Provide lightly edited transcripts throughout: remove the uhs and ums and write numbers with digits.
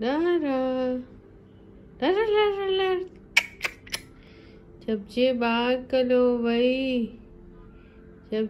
दारा दारा दारा दारा जब जे बाग करो वही जब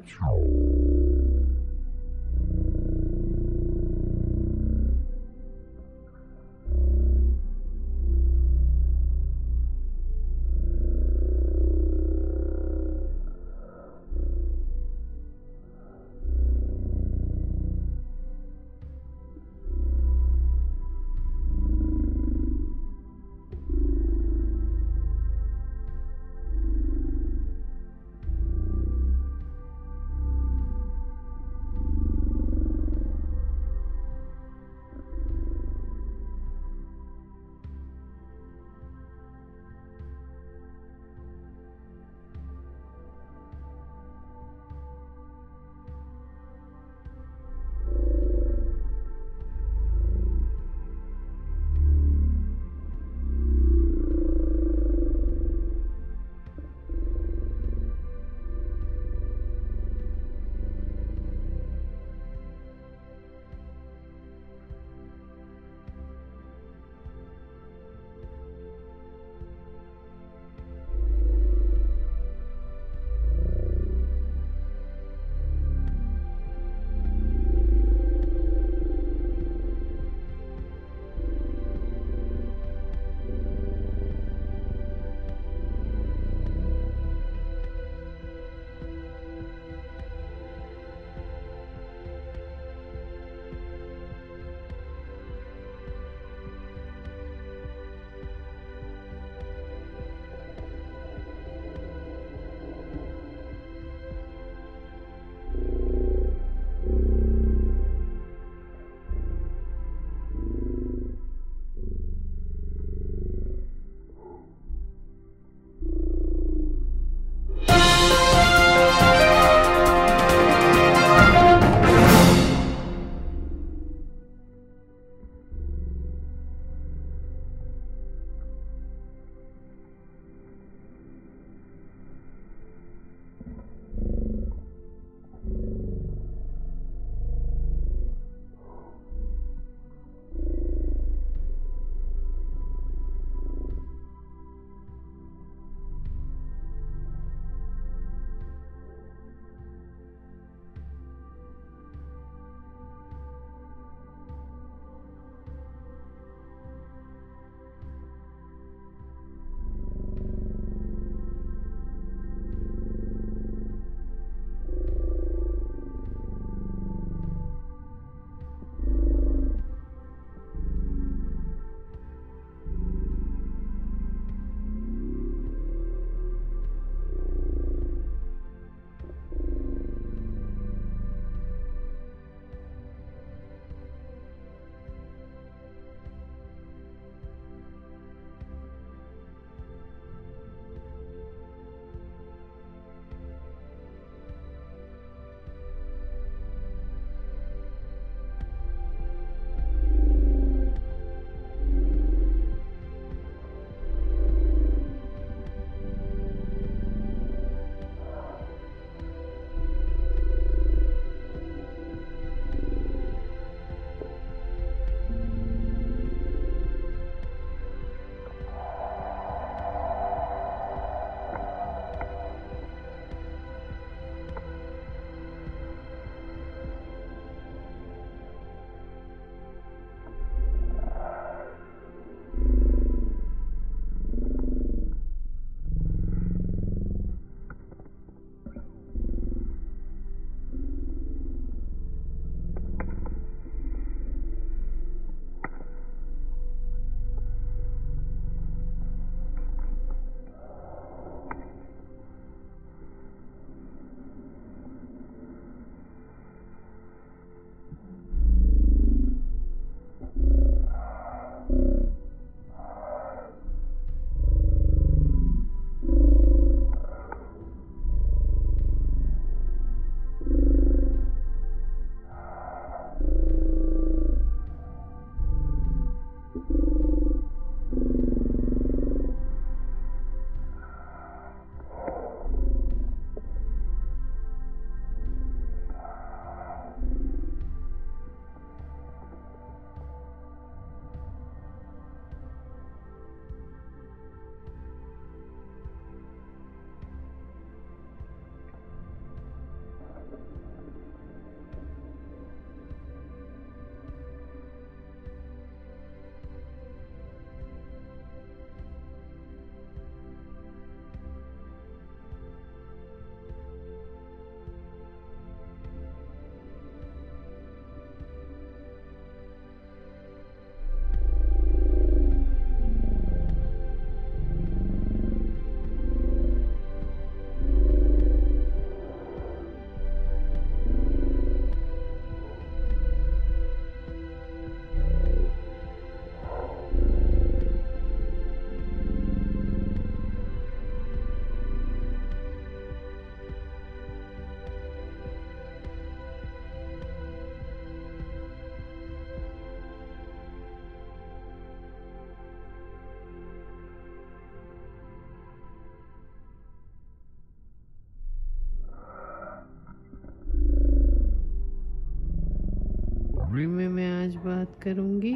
बात करूँगी।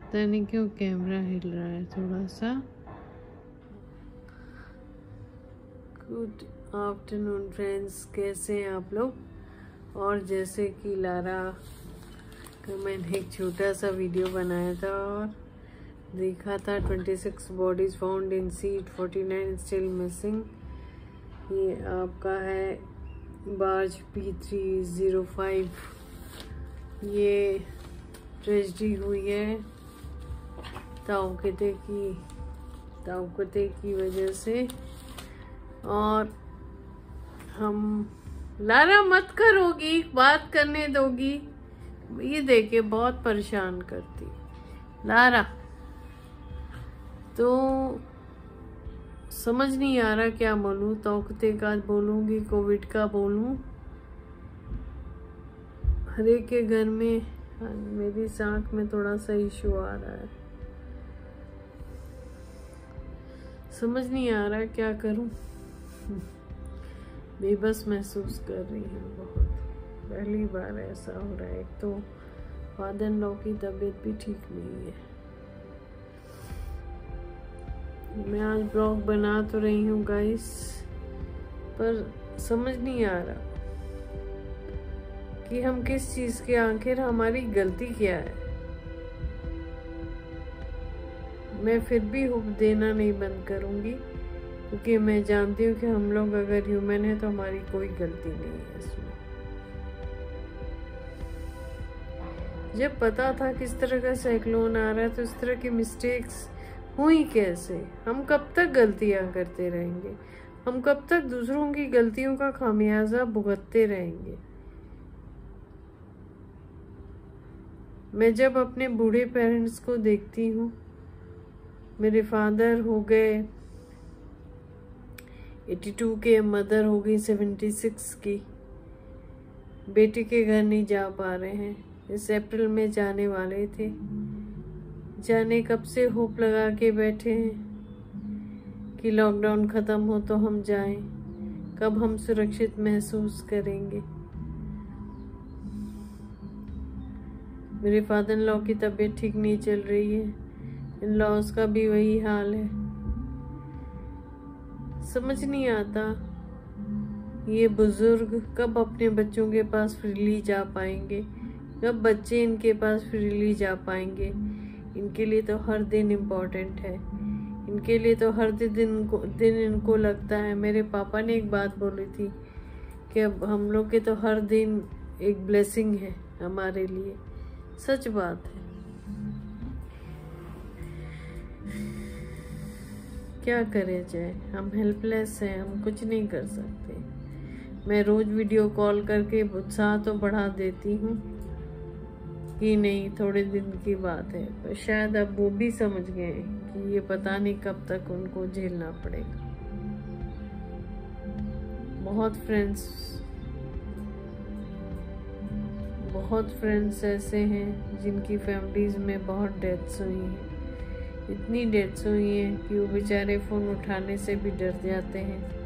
पता नहीं क्यों कैमरा हिल रहा है थोड़ा सा। गुड आफ्टरनून फ्रेंड्स, कैसे हैं आप लोग? और जैसे कि लारा का मैंने एक छोटा सा वीडियो बनाया था और देखा था 26 bodies found in seat, 49 still missing. ये आपका है बार्ज P305। ये ट्रेजेडी हुई है ताउकते की वजह से। और हम लारा मत करोगी, बात करने दोगी? ये देखे बहुत परेशान करती लारा। तो समझ नहीं आ रहा क्या बोलूं, तौकते का बोलूंगी, कोविड का बोलूं। हर एक के घर में मेरी सांख में थोड़ा सा इशू आ रहा है, समझ नहीं आ रहा क्या करूं। बेबस महसूस कर रही हूँ बहुत। पहली बार ऐसा हो रहा है। एक तो फादर इन लॉ की तबीयत भी ठीक नहीं है। मैं आज ब्लॉग बना तो रही हूँ गाइस, पर समझ नहीं आ रहा कि हम किस चीज के, आखिर हमारी गलती क्या है। मैं फिर भी होप देना नहीं बंद करूंगी, क्योंकि मैं जानती हूँ कि हम लोग अगर ह्यूमन है तो हमारी कोई गलती नहीं है इसमें। जब पता था किस तरह का साइक्लोन आ रहा है तो इस तरह की मिस्टेक्स हुई कैसे? हम कब तक गलतियां करते रहेंगे? हम कब तक दूसरों की गलतियों का खामियाजा भुगतते रहेंगे? मैं जब अपने बूढ़े पेरेंट्स को देखती हूँ, मेरे फादर हो गए 82 के, मदर हो गई 76 की, बेटे के घर नहीं जा पा रहे हैं। इस अप्रैल में जाने वाले थे, जाने कब से होप लगा के बैठे हैं कि लॉकडाउन खत्म हो तो हम जाएं, कब हम सुरक्षित महसूस करेंगे। मेरे फादर इन लॉ की तबीयत ठीक नहीं चल रही है, इन लॉज का भी वही हाल है। समझ नहीं आता ये बुजुर्ग कब अपने बच्चों के पास फ्रीली जा पाएंगे, कब बच्चे इनके पास फ्रीली जा पाएंगे। इनके लिए तो हर दिन इम्पोर्टेंट है, इनके लिए तो हर दिन इनको लगता है। मेरे पापा ने एक बात बोली थी कि अब हम लोग के तो हर दिन एक ब्लेसिंग है हमारे लिए। सच बात है। क्या करे जाए, हम हेल्पलेस हैं, हम कुछ नहीं कर सकते। मैं रोज वीडियो कॉल करके उत्साह तो बढ़ा देती हूँ कि नहीं थोड़े दिन की बात है, पर शायद अब वो भी समझ गए कि ये पता नहीं कब तक उनको झेलना पड़ेगा। बहुत फ्रेंड्स ऐसे हैं जिनकी फैमिलीज में बहुत डेथ्स हुई हैं। इतनी डेथ्स हुई हैं कि वो बेचारे फ़ोन उठाने से भी डर जाते हैं।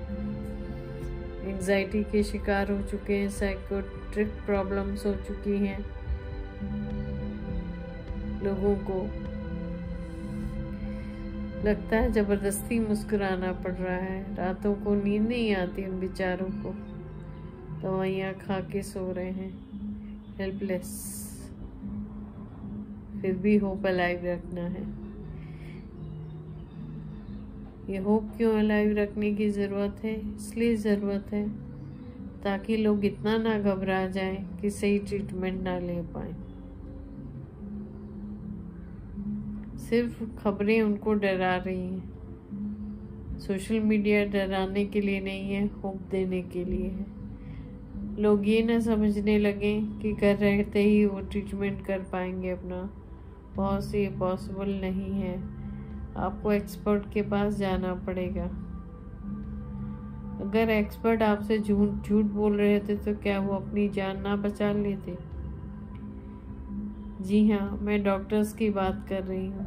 एंग्जाइटी के शिकार हो चुके हैं, साइकोट्रिक प्रॉब्लम्स हो चुकी हैं। लोगों को लगता है जबरदस्ती मुस्कुराना पड़ रहा है, रातों को नींद नहीं आती उन बेचारों को, दवाइयाँ खा के सो रहे हैं, हेल्पलेस। फिर भी होप अलाइव रखना है। ये होप क्यों अलाइव रखने की ज़रूरत है? इसलिए ज़रूरत है ताकि लोग इतना ना घबरा जाएं कि सही ट्रीटमेंट ना ले पाएं। सिर्फ खबरें उनको डरा रही हैं। सोशल मीडिया डराने के लिए नहीं है, होप देने के लिए है। लोग ये ना समझने लगे कि घर रहते ही वो ट्रीटमेंट कर पाएंगे अपना। बहुत सी पॉसिबल नहीं है, आपको एक्सपर्ट के पास जाना पड़ेगा। अगर एक्सपर्ट आपसे झूठ बोल रहे थे तो क्या वो अपनी जान ना बचा लेते? जी हाँ, मैं डॉक्टर्स की बात कर रही हूँ।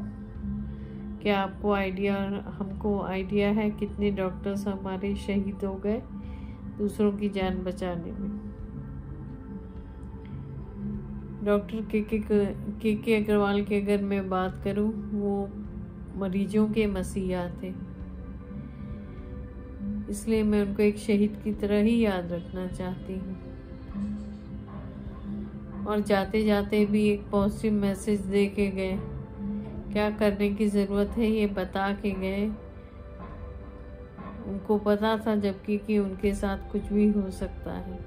क्या हमको आइडिया है कितने डॉक्टर्स हमारे शहीद हो गए दूसरों की जान बचाने में? डॉक्टर के अग्रवाल की अगर मैं बात करूं, वो मरीजों के मसीहा थे, इसलिए मैं उनको एक शहीद की तरह ही याद रखना चाहती हूँ। और जाते जाते भी एक पॉजिटिव मैसेज दे के गए, क्या करने की ज़रूरत है ये बता के गए। उनको पता था जबकि कि उनके साथ कुछ भी हो सकता है,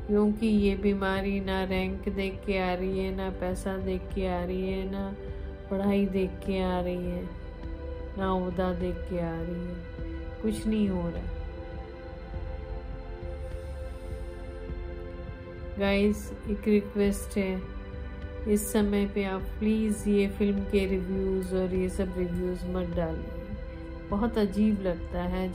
क्योंकि ये बीमारी ना रैंक देख के आ रही है, ना पैसा देख के आ रही है, ना पढ़ाई देख के आ रही है, ना ओहदा देख के आ रही है, कुछ नहीं हो रहा। गाइस, एक रिक्वेस्ट है, इस समय पे आप प्लीज़ ये फिल्म के रिव्यूज़ और ये सब रिव्यूज़ मत डालिए। बहुत अजीब लगता है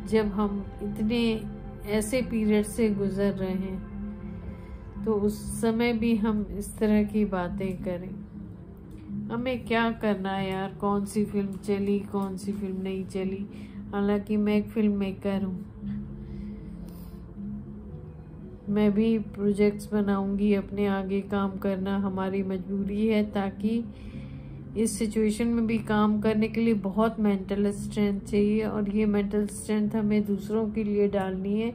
जब हम इतने ऐसे पीरियड से गुजर रहे हैं, तो उस समय भी हम इस तरह की बातें करें। हमें क्या करना है यार, कौन सी फिल्म चली, कौन सी फिल्म नहीं चली। हालांकि मैं एक फिल्म मेकर हूँ, मैं भी प्रोजेक्ट्स बनाऊंगी, अपने आगे काम करना हमारी मजबूरी है, ताकि इस सिचुएशन में भी काम करने के लिए बहुत मेंटल स्ट्रेंथ चाहिए, और ये मेंटल स्ट्रेंथ हमें दूसरों के लिए डालनी है,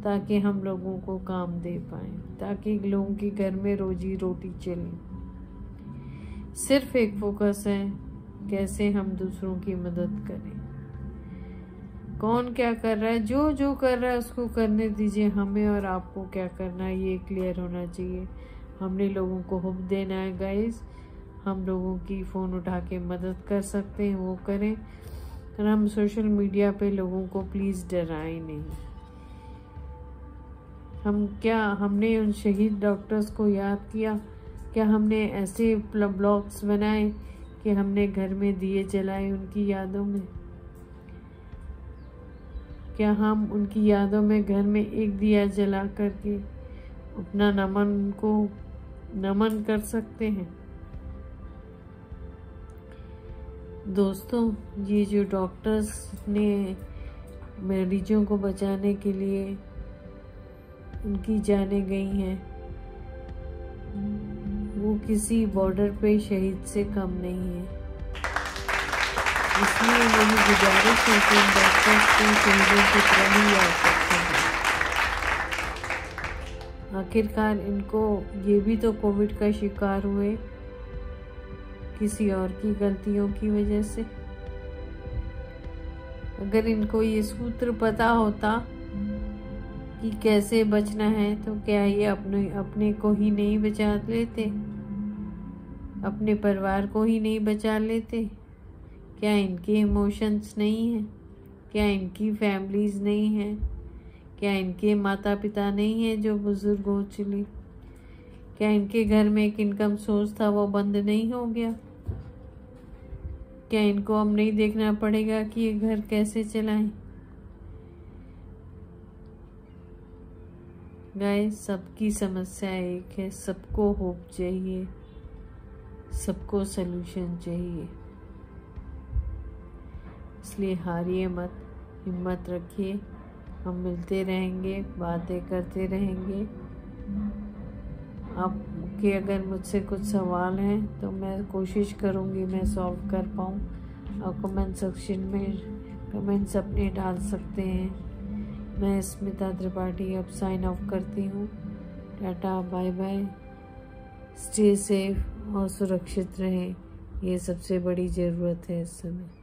ताकि हम लोगों को काम दे पाएं, ताकि लोगों के घर में रोजी रोटी चले। सिर्फ एक फोकस है, कैसे हम दूसरों की मदद करें। कौन क्या कर रहा है, जो कर रहा है उसको करने दीजिए, हमें और आपको क्या करना है ये क्लियर होना चाहिए। हमने लोगों को होप देना है गाइस, हम लोगों की फ़ोन उठा के मदद कर सकते हैं वो करें, और हम सोशल मीडिया पे लोगों को प्लीज़ डराएं नहीं। हमने उन शहीद डॉक्टर्स को याद किया, क्या हमने ऐसे ब्लॉग्स बनाए कि हमने घर में दिए जलाए उनकी यादों में? क्या हम उनकी यादों में घर में एक दिया जला करके अपना नमन कर सकते हैं? दोस्तों, ये जो डॉक्टर्स ने मरीजों को बचाने के लिए उनकी जानें गई हैं, वो किसी बॉर्डर पे शहीद से कम नहीं है। इसलिए मेरी गुजारिश है कि डॉक्टर्स को शहीदों की तरह ही याद रखें। आखिरकार इनको ये भी तो कोविड का शिकार हुए किसी और की गलतियों की वजह से। अगर इनको ये सूत्र पता होता कि कैसे बचना है, तो क्या ये अपने को ही नहीं बचा लेते, अपने परिवार को ही नहीं बचा लेते? क्या इनके इमोशंस नहीं हैं? क्या इनकी फैमिलीज नहीं हैं? क्या इनके माता पिता नहीं हैं जो बुजुर्ग हो चुके? क्या इनके घर में एक इनकम सोर्स था वो बंद नहीं हो गया? क्या इनको अब नहीं देखना पड़ेगा कि ये घर कैसे चलाएं? गाइस, सबकी समस्या एक है, सबको होप चाहिए, सबको सलूशन चाहिए। इसलिए हारिए मत, हिम्मत रखिए, हम मिलते रहेंगे, बातें करते रहेंगे। आपके अगर मुझसे कुछ सवाल हैं तो मैं कोशिश करूँगी मैं सॉल्व कर पाऊँ। आप कमेंट सेक्शन में कमेंट्स अपने डाल सकते हैं। मैं स्मिता त्रिपाठी अब साइन ऑफ करती हूँ। Tata, bye bye, stay safe और सुरक्षित रहें, ये सबसे बड़ी ज़रूरत है इस समय।